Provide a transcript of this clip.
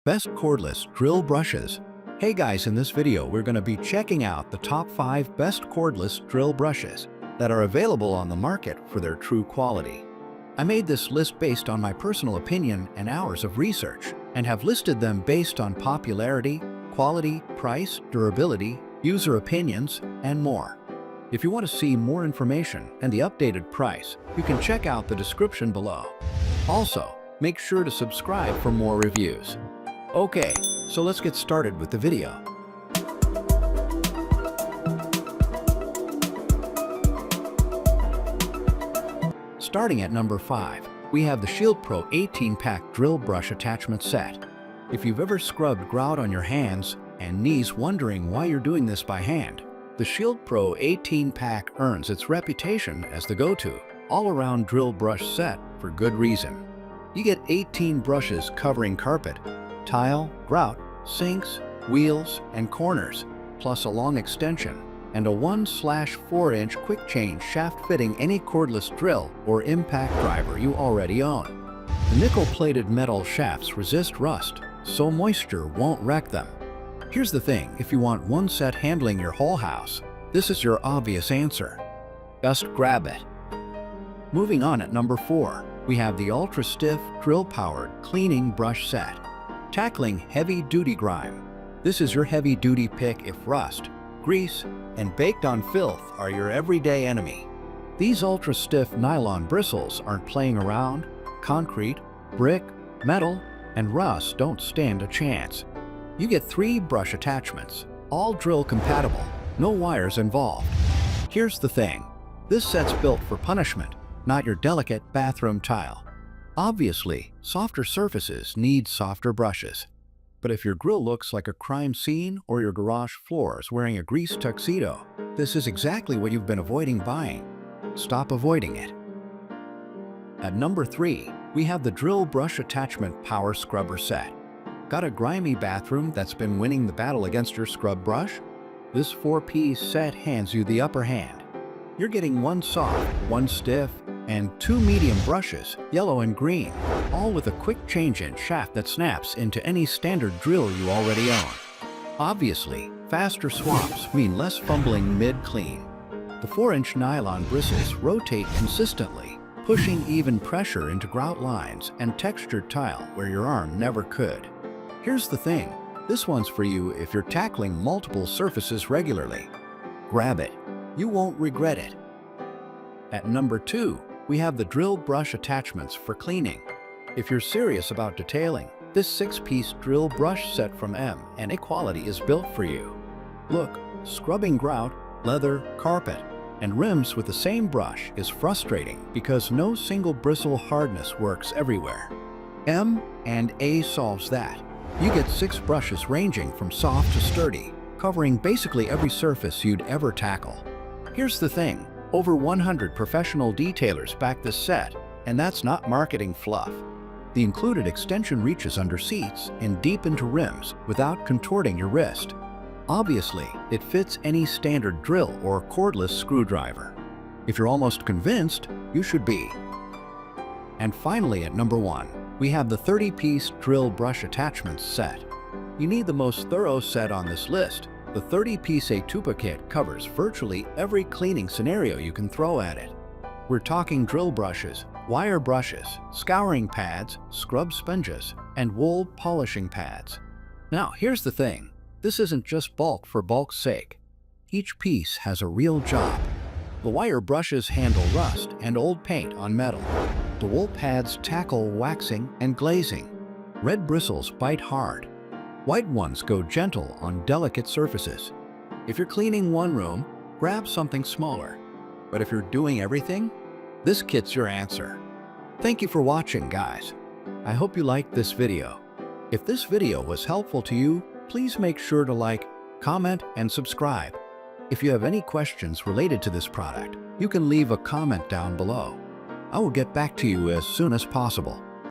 Best cordless drill brushes. Hey guys, in this video we're going to be checking out the top 5 best cordless drill brushes that are available on the market for their true quality. I made this list based on my personal opinion and hours of research, and have listed them based on popularity, quality, price, durability, user opinions, and more. If you want to see more information and the updated price, you can check out the description below. Also, make sure to subscribe for more reviews. Okay, so let's get started with the video. Starting at number 5, we have the SHIELDPRO 18-pack drill brush attachment set. If you've ever scrubbed grout on your hands and knees wondering why you're doing this by hand, the SHIELDPRO 18-pack earns its reputation as the go-to all-around drill brush set for good reason. You get 18 brushes covering carpet, tile, grout, sinks, wheels, and corners, plus a long extension and a 1/4-inch quick change shaft fitting any cordless drill or impact driver you already own. The nickel-plated metal shafts resist rust, so moisture won't wreck them. Here's the thing, if you want one set handling your whole house, this is your obvious answer. Just grab it. Moving on at number 4, we have the ultra-stiff drill-powered cleaning brush set. Tackling heavy-duty grime. This is your heavy-duty pick if rust, grease, and baked-on filth are your everyday enemy. These ultra-stiff nylon bristles aren't playing around. Concrete, brick, metal, and rust don't stand a chance. You get 3 brush attachments, all drill compatible, no wires involved. Here's the thing, this set's built for punishment, not your delicate bathroom tile. Obviously, softer surfaces need softer brushes. But if your grill looks like a crime scene or your garage floor is wearing a greased tuxedo, this is exactly what you've been avoiding buying. Stop avoiding it. At number 3, we have the Drill Brush Attachment Power Scrubber Set. Got a grimy bathroom that's been winning the battle against your scrub brush? This 4-piece set hands you the upper hand. You're getting 1 soft, 1 stiff, and 2 medium brushes, yellow and green, all with a quick change-in shaft that snaps into any standard drill you already own. Obviously, faster swaps mean less fumbling mid-clean. The 4-inch nylon bristles rotate consistently, pushing even pressure into grout lines and textured tile where your arm never could. Here's the thing, this one's for you if you're tackling multiple surfaces regularly. Grab it. You won't regret it. At number 2, we have the drill brush attachments for cleaning. If you're serious about detailing, this 6-piece drill brush set from M&A Quality is built for you. Look, scrubbing grout, leather, carpet, and rims with the same brush is frustrating because no single bristle hardness works everywhere. M&A solves that. You get 6 brushes ranging from soft to sturdy, covering basically every surface you'd ever tackle. Here's the thing, over 100 professional detailers back this set, and that's not marketing fluff. The included extension reaches under seats and deep into rims without contorting your wrist. Obviously, it fits any standard drill or cordless screwdriver. If you're almost convinced, you should be. And finally, at number 1, we have the 30-piece drill brush attachments set. You need the most thorough set on this list. The 30-piece A2PA kit covers virtually every cleaning scenario you can throw at it. We're talking drill brushes, wire brushes, scouring pads, scrub sponges, and wool polishing pads. Now, here's the thing. This isn't just bulk for bulk's sake. Each piece has a real job. The wire brushes handle rust and old paint on metal. The wool pads tackle waxing and glazing. Red bristles bite hard. White ones go gentle on delicate surfaces. If you're cleaning one room, grab something smaller. But if you're doing everything, this kit's your answer. Thank you for watching, guys. I hope you liked this video. If this video was helpful to you, please make sure to like, comment, and subscribe. If you have any questions related to this product, you can leave a comment down below. I will get back to you as soon as possible.